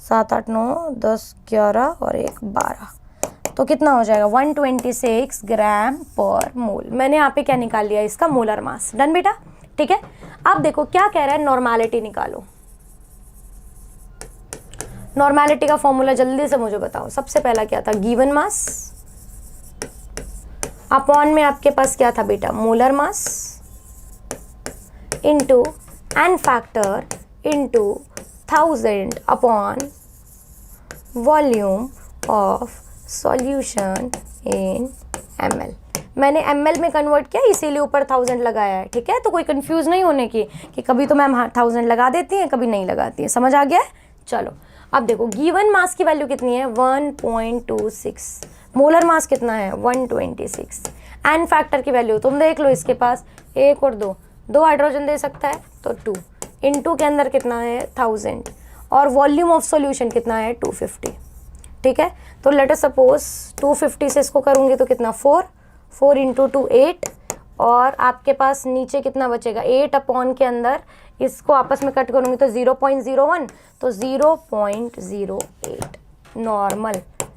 7 8 9 10 11 और 1 12, तो कितना हो जाएगा 126 ग्राम पर मोल। मैंने यहाँ पे क्या निकाल लिया, इसका मोलर मास। डन बेटा, ठीक है। अब देखो क्या कह रहा है, नॉर्मेलिटी निकालो। नॉर्मेलिटी का फॉर्मूला जल्दी से मुझे बताओ। सबसे पहला क्या था, गिवन मास अपॉन में आपके पास क्या था बेटा, molar mass into N factor into 1000 upon volume of solution in ml। मैंने ml में कन्वर्ट किया इसीलिए ऊपर 1000 लगाया है, ठीक है। तो कोई कंफ्यूज नहीं होने की कि कभी तो मैम 1000 लगा देती हैं, कभी नहीं लगाती है। समझ आ गया है? चलो अब देखो, गिवन मास की वैल्यू कितनी है 1.26, मोलर मास कितना है 126, एन फैक्टर की वैल्यू तुम देख लो, इसके पास 1 और 2 हाइड्रोजन दे सकता है तो 2, इनटू के अंदर कितना है 1000, और वॉल्यूम ऑफ सॉल्यूशन कितना है 250, ठीक है। तो लेट अस सपोज 250 से इसको करूँगी तो कितना 4 × 2 8, और आपके पास नीचे कितना बचेगा 8 अपॉन के अंदर इसको आपस में कट करूँगी तो 0.01, तो 0.08 normal.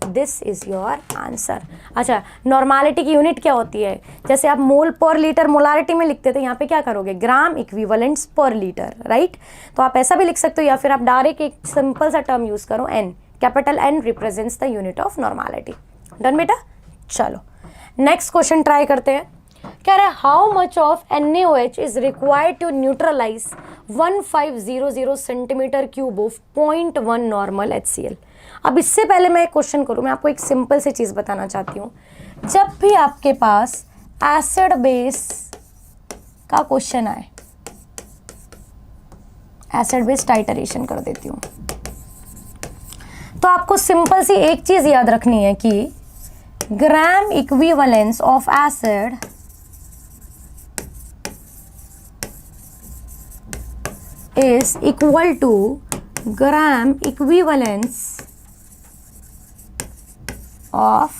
This is your answer. अच्छा, नॉर्मलिटी की यूनिट क्या होती है, जैसे आप मोल पर लीटर मोलारिटी में लिखते थे, यहाँ पे क्या करोगे ग्राम इक्विवेलेंट्स पर लीटर, राइट। तो आप ऐसा भी लिख सकते हो, या फिर आप डायरेक्ट एक सिंपल सा टर्म यूज करो, N, capital N represents the unit of normality. Done बेटा, चलो नेक्स्ट क्वेश्चन ट्राई करते हैं। कह रहा है how much of NaOH is required to neutralise 1500 centimetre cube of 0.1 normal HCl। अब इससे पहले मैं एक क्वेश्चन करूं, मैं आपको एक सिंपल सी चीज बताना चाहती हूँ। जब भी आपके पास एसिड बेस का क्वेश्चन आए, एसिड बेस टाइटरेशन कर देती हूँ, तो आपको सिंपल सी एक चीज याद रखनी है कि gram equivalence of acid is equal to gram equivalence of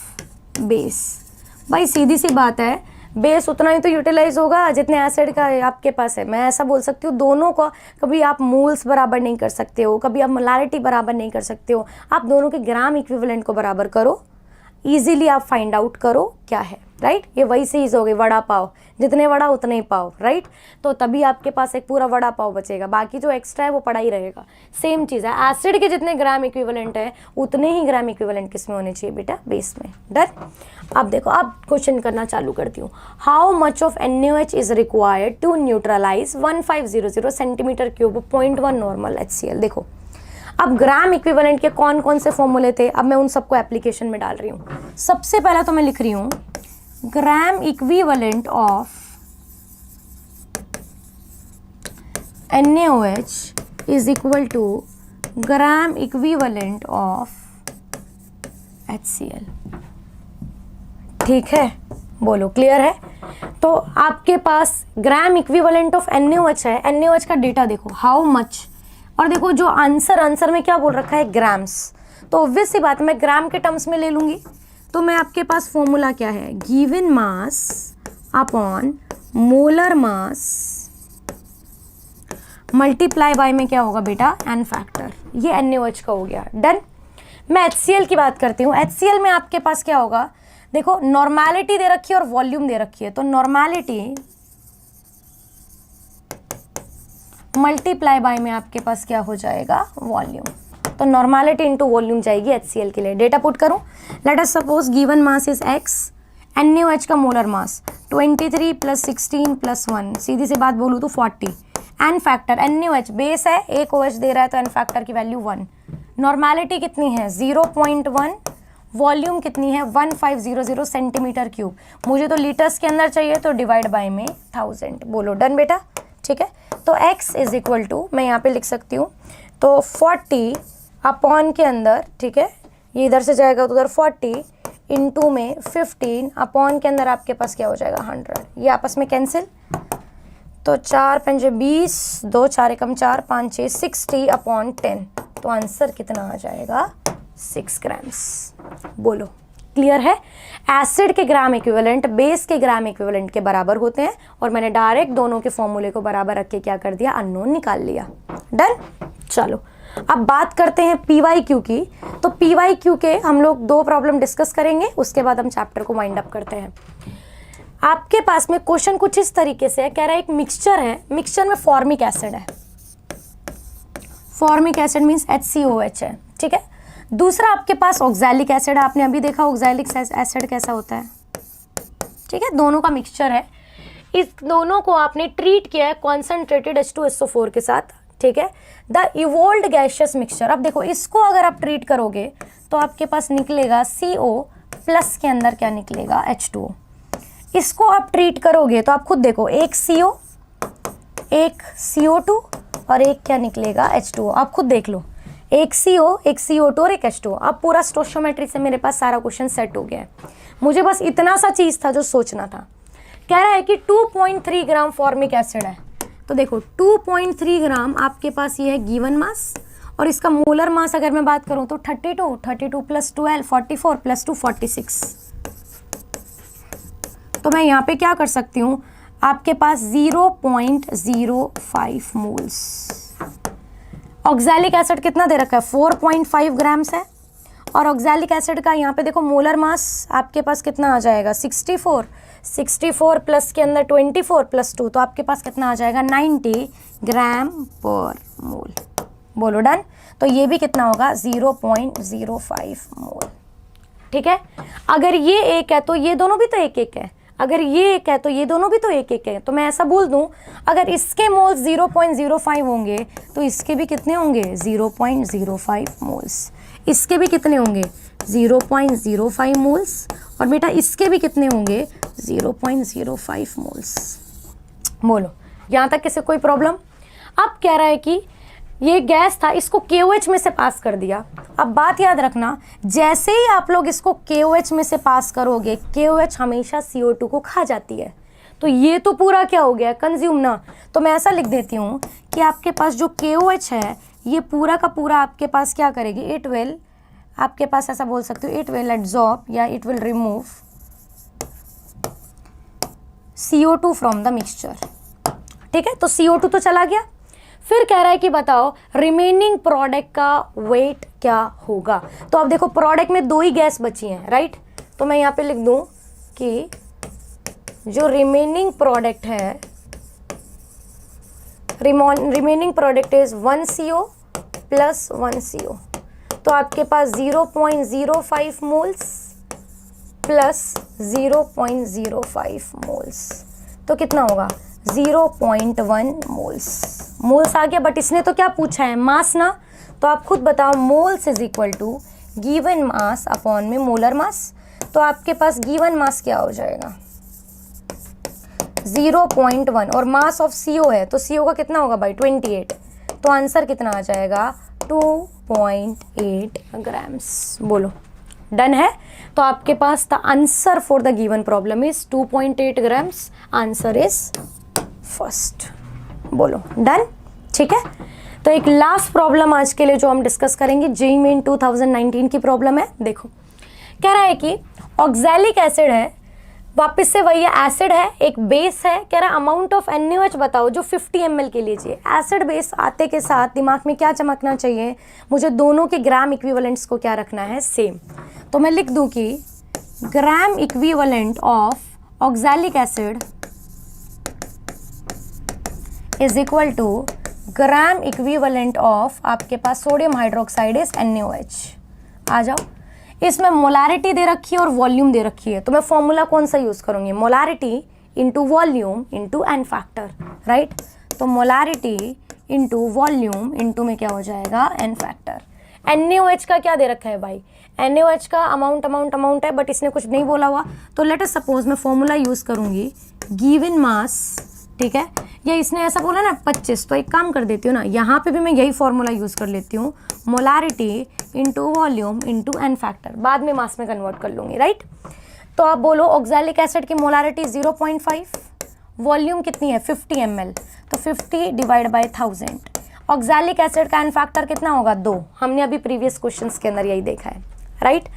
base। भाई सीधी सी बात है, बेस उतना ही तो यूटिलाइज होगा जितने एसिड का आपके पास है। मैं ऐसा बोल सकती हूँ, दोनों को कभी आप मोल्स बराबर नहीं कर सकते हो, कभी आप मोलारिटी बराबर नहीं कर सकते हो, आप दोनों के ग्राम इक्विवेलेंट को बराबर करो, इजीली आप फाइंड आउट करो क्या है, राइट। ये वही चीज हो गई वड़ा पाव, जितने वड़ा उतने ही पाव, राइट। तो तभी आपके पास एक पूरा वड़ा पाव बचेगा, बाकी जो एक्स्ट्रा है वो पड़ा ही रहेगा। सेम चीज है, एसिड के जितने ग्राम इक्विवेलेंट है उतने ही ग्राम इक्विवेलेंट किस में होने चाहिए बेटा, बेस में। डन। अब देखो, अब क्वेश्चन करना चालू करती हूँ। How much of NaOH is required to neutralise 1500 centimetre cube 0.1 normal HCl। देखो अब ग्राम इक्विवेलेंट के कौन कौन से फॉर्मूले थे, अब मैं उन सबको एप्लीकेशन में डाल रही हूँ। सबसे पहला तो मैं लिख रही हूँ gram equivalent of NaOH is equal to gram equivalent of HCl। ठीक है, बोलो क्लियर है। तो आपके पास ग्राम इक्विवेलेंट ऑफ NaOH है, NaOH का डेटा देखो हाउ मच, और देखो जो आंसर में क्या बोल रखा है ग्राम्स, तो ऑब्वियस सी बात मैं ग्राम के टर्म्स में ले लूंगी। तो मैं आपके पास फॉर्मूला क्या है, given mass upon molar mass multiply by में क्या होगा बेटा एन फैक्टर, ये NaOH का हो गया। डन। मैं HCl की बात करती हूँ। HCl में आपके पास क्या होगा, देखो नॉर्मेलिटी दे रखी है और वॉल्यूम दे रखी है, तो नॉर्मेलिटी मल्टीप्लाई बाय में आपके पास क्या हो जाएगा वॉल्यूम, तो नॉर्मेलिटी इनटू वॉल्यूम जाएगी HCl के लिए। डेटा पुट करूं, late us suppose given mass is x, NaOH का मोलर मास 23 + 16 + 1, सीधी सी बात बोलूँ तो 40, एन फैक्टर NaOH बेस है, एक OH दे रहा है तो एन फैक्टर की वैल्यू 1, नॉर्मेलिटी कितनी है 0.1, वॉल्यूम कितनी है 1500 सेंटीमीटर क्यूब, मुझे तो लीटर्स के अंदर चाहिए तो डिवाइड बाय में 1000। बोलो डन बेटा, ठीक है। तो x इज इक्वल टू, मैं यहाँ पे लिख सकती हूँ, तो 40 अपॉन के अंदर, ठीक है, ये इधर से जाएगा तो उधर 40 इंटू में 15 अपॉन के अंदर आपके पास क्या हो जाएगा 100, ये आपस में कैंसिल, तो 4 पंजे 20, 2 4 एकम 4 5 6 60 अपॉन 10, तो आंसर कितना आ जाएगा 6 ग्राम्स। बोलो क्लियर है? एसिड के ग्राम इक्विवेलेंट बेस के ग्राम इक्विवेलेंट के बराबर होते हैं, और मैंने डायरेक्ट दोनों के फॉर्मूले को बराबर रख के क्या कर दिया, अननोन निकाल लिया। डन। चलो अब बात करते हैं PYQ की। तो PYQ के हम लोग 2 प्रॉब्लम डिस्कस करेंगे, उसके बाद हम चैप्टर को वाइंड अप करते हैं। आपके पास में क्वेश्चन कुछ इस तरीके से है, कह रहा है एक मिक्सचर है, मिक्सचर में फॉर्मिक एसिड है, फॉर्मिक एसिड मीन्स HCOH है, ठीक है। दूसरा आपके पास ऑक्सैलिक एसिड है, आपने अभी देखा ऑक्सैलिक एसिड कैसा होता है, ठीक है। दोनों का मिक्सचर है, इस दोनों को आपने ट्रीट किया है कॉन्सेंट्रेटेड H2SO4 के साथ, ठीक है। द इवोल्ड गैशियस मिक्सचर, अब देखो इसको अगर आप ट्रीट करोगे तो आपके पास निकलेगा CO प्लस के अंदर क्या निकलेगा H2O। इसको आप ट्रीट करोगे तो आप खुद देखो, एक CO, एक CO2 और एक क्या निकलेगा H2O, आप खुद देख लो, एक CO, एक CO2 और एक H2O। अब पूरा स्टोइचियोमेट्री से मेरे पास सारा क्वेश्चन सेट हो गया है, मुझे बस इतना सा चीज़ था जो सोचना था। कह रहा है कि 2.3 ग्राम फॉर्मिक एसिड है, तो देखो 2.3 ग्राम आपके पास ये है गिवन मास, और इसका मोलर मास अगर मैं बात करूं तो 32 प्लस 12 44 प्लस 2 46। तो मैं यहाँ पे क्या कर सकती हूँ, आपके पास 0.05 मोल्स। ऑक्सैलिक एसिड कितना दे रखा है, 4.5 ग्राम्स है, और ऑक्सैलिक एसिड का यहाँ पे देखो मोलर मास आपके पास कितना आ जाएगा 64 प्लस के अंदर 24 प्लस 2, तो आपके पास कितना आ जाएगा 90 ग्राम पर मोल। बोलो डन। तो ये भी कितना होगा 0.05 मोल, ठीक है। अगर ये एक है तो ये दोनों भी तो एक एक है, अगर ये एक है तो ये दोनों भी तो एक एक है, तो मैं ऐसा बोल दूं अगर इसके मोल्स 0.05 होंगे तो इसके भी कितने होंगे 0.05 मोल्स, इसके भी कितने होंगे 0.05 मोल्स, और बेटा इसके भी कितने होंगे 0.05 मोल्स। बोलो यहाँ तक किसी कोई प्रॉब्लम? अब कह रहा है कि ये गैस था, इसको KOH में से पास कर दिया। अब बात याद रखना, जैसे ही आप लोग इसको KOH में से पास करोगे, KOH हमेशा CO2 को खा जाती है, तो ये तो पूरा क्या हो गया कंज्यूम ना। तो मैं ऐसा लिख देती हूँ कि आपके पास जो KOH है ये पूरा का पूरा आपके पास क्या करेगी, इट विल, आपके पास ऐसा बोल सकते हो, इट विल एब्जॉर्ब या it will remove CO2 from the mixture, ठीक है। तो CO2 तो चला गया। फिर कह रहा है कि बताओ रिमेनिंग प्रोडक्ट का वेट क्या होगा। तो अब देखो प्रोडक्ट में 2 ही गैस बची हैं, राइट। तो मैं यहाँ पे लिख दूं कि जो रिमेनिंग प्रोडक्ट है, remaining product is 1 CO plus 1 CO, तो आपके पास 0.05 मोल्स प्लस 0.05 मोल्स, तो कितना होगा 0.1 मोल्स आ गया। बट इसने तो क्या पूछा है, मास ना, तो आप खुद बताओ moles is equal to given mass upon में मोलर मास। तो आपके पास गिवन मास क्या हो जाएगा 0.1, और मास ऑफ CO है तो CO का कितना होगा भाई 28, तो आंसर कितना आ जाएगा 2.8 ग्राम्स। बोलो डन है। तो आपके पास the answer for the given problem is 2.8 grams, answer is first. बोलो डन, ठीक है। तो एक लास्ट प्रॉब्लम आज के लिए जो हम डिस्कस करेंगे JEE मेन 2019 की प्रॉब्लम है। देखो कह रहा है कि ऑक्सैलिक एसिड है, वापस से वही एसिड है, एक बेस है, कह रहा है अमाउंट ऑफ NaOH बताओ जो 50 ml के लिए चाहिए। एसिड बेस आते के साथ दिमाग में क्या चमकना चाहिए, मुझे दोनों के ग्राम इक्विवेलेंट्स को क्या रखना है सेम। तो मैं लिख दूं कि gram equivalent of oxalic acid is equal to gram equivalent of आपके पास सोडियम हाइड्रोक्साइड इज NaOH। आ जाओ, इसमें मोलारिटी दे रखी है और वॉल्यूम दे रखी है, तो मैं फॉर्मूला कौन सा यूज करूंगी, molarity into volume into N factor, right. तो मोलारिटी इंटू वॉल्यूम इंटू में क्या हो जाएगा एन फैक्टर। NaOH का क्या दे रखा है भाई, NaOH का अमाउंट है, बट इसने कुछ नहीं बोला हुआ, तो लेट अस सपोज मैं फॉर्मूला यूज करूंगी गिवन मास ठीक है। या इसने ऐसा बोला ना 25, तो एक काम कर देती हूँ ना, यहाँ पे भी मैं यही फॉर्मूला यूज़ कर लेती हूँ, molarity into volume into N factor, बाद में मास में कन्वर्ट कर लूँगी, राइट। तो आप बोलो ऑक्सैलिक एसिड की मोलारिटी 0.5, वॉल्यूम कितनी है 50 ml, तो 50 डिवाइड बाई 1000। ऑक्सैलिक एसिड का एन फैक्टर कितना होगा 2, हमने अभी प्रीवियस क्वेश्चंस के अंदर यही देखा है, राइट।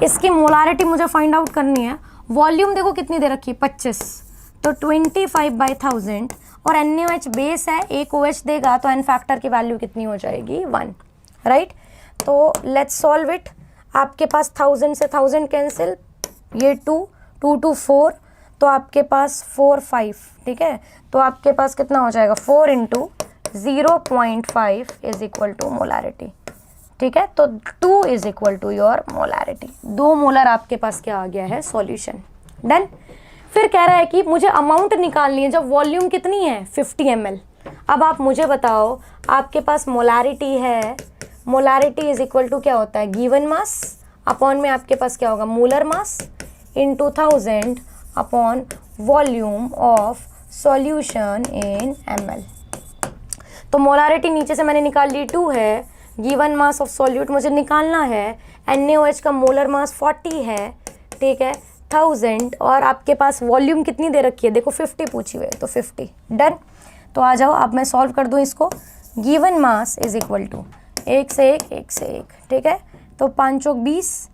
इसकी मोलारिटी मुझे फाइंड आउट करनी है। वॉल्यूम देखो कितनी दे रखी है 25, तो 25/1000, और NaOH बेस है, एक OH देगा तो एन फैक्टर की वैल्यू कितनी हो जाएगी 1, राइट। तो लेट्स सॉल्व इट। आपके पास 1000 से 1000 कैंसिल, ये 2 2 4, तो आपके पास 4 5, ठीक है। तो आपके पास कितना हो जाएगा 4 × 0.5 इज इक्वल टू मोलारिटी, ठीक है। तो 2 is equal to your molarity, 2 molar आपके पास क्या आ गया है सॉल्यूशन, डन। फिर कह रहा है कि मुझे अमाउंट निकालनी है जब वॉल्यूम कितनी है 50 ml। अब आप मुझे बताओ, आपके पास मोलारिटी है, मोलारिटी इज इक्वल टू क्या होता है गिवन मास अपॉन में आपके पास क्या होगा molar mass into 1000 upon volume of solution in ml। तो मोलारिटी नीचे से मैंने निकाल ली 2 है, गिवन मास ऑफ सॉल्यूट मुझे निकालना है, NaOH का मोलर मास 40 है, ठीक है, 1000, और आपके पास वॉल्यूम कितनी दे रखी है देखो 50 पूछी हुई है, तो 50, डन। तो आ जाओ अब मैं सॉल्व कर दूं इसको। Given mass is equal to 1 से 1 1 से 1, ठीक है। तो 5 चौक 20,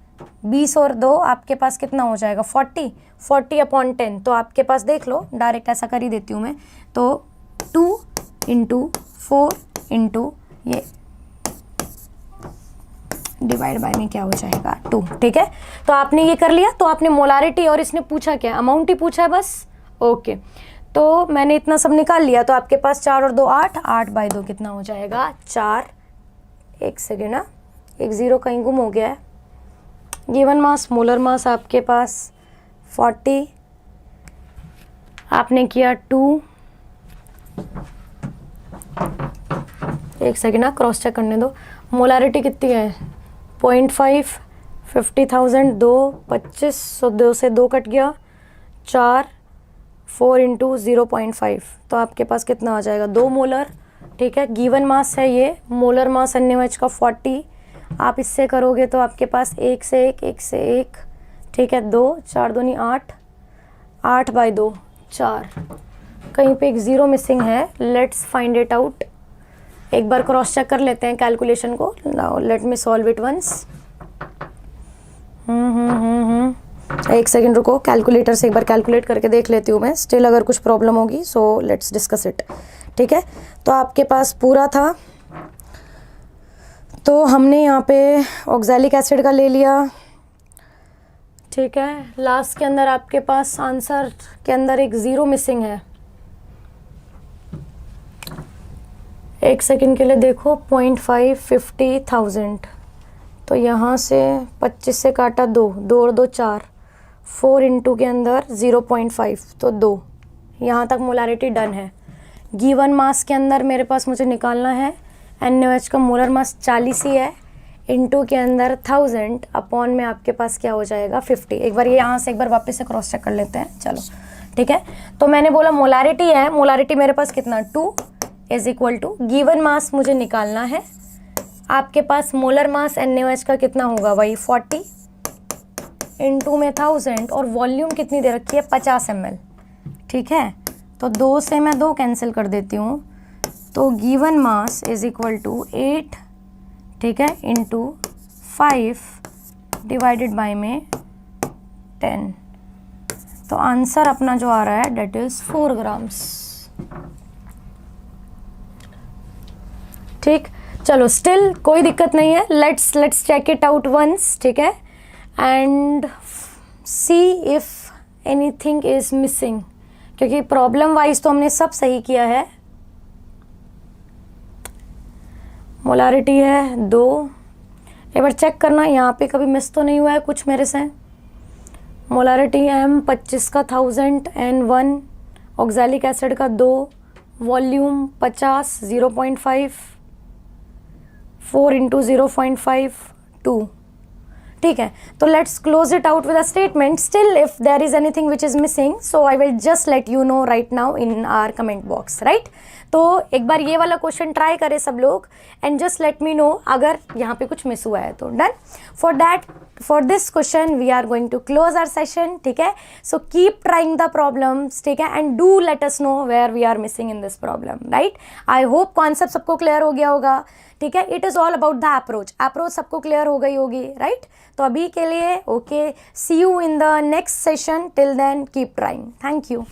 20 और 2 आपके पास कितना हो जाएगा 40, 40 अपॉन 10, तो आपके पास देख लो डायरेक्ट ऐसा कर ही देती हूँ मैं, तो 2 × 4 × ये डिवाइड बाय में क्या हो जाएगा 2, ठीक है। तो आपने ये कर लिया, तो आपने मोलारिटी और इसने पूछा क्या अमाउंट ही पूछा है बस, ओके। तो मैंने इतना सब निकाल लिया, तो आपके पास 4 और 2 8, 8/2 कितना हो जाएगा 4। एक सेकेंड ना, एक 0 कहीं गुम हो गया है। गिवन मास मोलर मास आपके पास 40, आपने किया 2, एक सेकेंड ना क्रॉस चेक करने दो, मोलारिटी कितनी है 0.5, 50,000, 2 25, सो 2 से 2 कट गया, 4 4 × 0.5, तो आपके पास कितना आ जाएगा 2 मोलर, ठीक है। गिवन मास है ये, मोलर मास NaOH का 40, आप इससे करोगे तो आपके पास 1 से 1 1 से 1, ठीक है, 2 4 दूनी 8, 8/2 4, कहीं पे एक 0 मिसिंग है, लेट्स फाइंड इट आउट। एक बार क्रॉस चेक कर लेते हैं कैलकुलेशन को, now let me solve it once. एक सेकंड रुको, कैलकुलेटर से एक बार कैलकुलेट करके देख लेती हूँ मैं, स्टिल अगर कुछ प्रॉब्लम होगी सो लेट्स डिस्कस इट, ठीक है। तो आपके पास पूरा था, तो हमने यहाँ पे ऑक्सैलिक एसिड का ले लिया, ठीक है। लास्ट के अंदर आपके पास आंसर के अंदर एक 0 मिसिंग है, एक सेकंड के लिए देखो 0.5 50,000, तो यहाँ से 25 से काटा 2, 2 और 2 4, 4 × के अंदर 0.5, तो 2, यहाँ तक मोलारिटी डन है। गिवन मास के अंदर मेरे पास मुझे निकालना है, NaOH का मोलर मास 40 ही है, इंटू के अंदर 1000 अपॉन में आपके पास क्या हो जाएगा 50। एक बार ये यहाँ से एक बार वापस से क्रॉस चेक कर लेते हैं, चलो ठीक है। तो मैंने बोला मोलारिटी है, मोलारिटी मेरे पास कितना 2 is equal to, given mass मुझे निकालना है, आपके पास मोलर मास NaOH का कितना होगा वही 40 इंटू में 1000, और वॉल्यूम कितनी दे रखी है 50 ml, ठीक है। तो 2 से मैं 2 कैंसिल कर देती हूँ, तो given mass is equal to 8, ठीक है, इंटू 5 डिवाइडेड बाय में 10, तो आंसर अपना जो आ रहा है डेट इज 4 ग्राम्स, ठीक। चलो स्टिल कोई दिक्कत नहीं है, let's check it out once, ठीक है, and see if anything is missing, क्योंकि प्रॉब्लम वाइज तो हमने सब सही किया है। मोलारिटी है 2, एक बार चेक करना यहाँ पे कभी मिस तो नहीं हुआ है कुछ मेरे से। मोलारिटी M 25 का 1000 N1, ऑक्सैलिक एसिड का 2, वॉल्यूम 50 0.5, 4 × 0.5 2, ठीक है, तो let's close it out with a statement. Still if there is anything which is missing, so I will just let you know right now in our comment box, right. तो एक बार ये वाला question try करें सब लोग and just let me know अगर यहाँ पे कुछ मिस हुआ है तो. Done. For this question we are going to close our session. ठीक है, so keep trying the problems. ठीक है, and do let us know where we are missing in this problem, right. I hope concept सबको clear हो गया होगा. ठीक है, it is all about the approach सबको क्लियर हो गई होगी, राइट. तो अभी के लिए okay, see you in the next session. Till then keep trying. Thank you.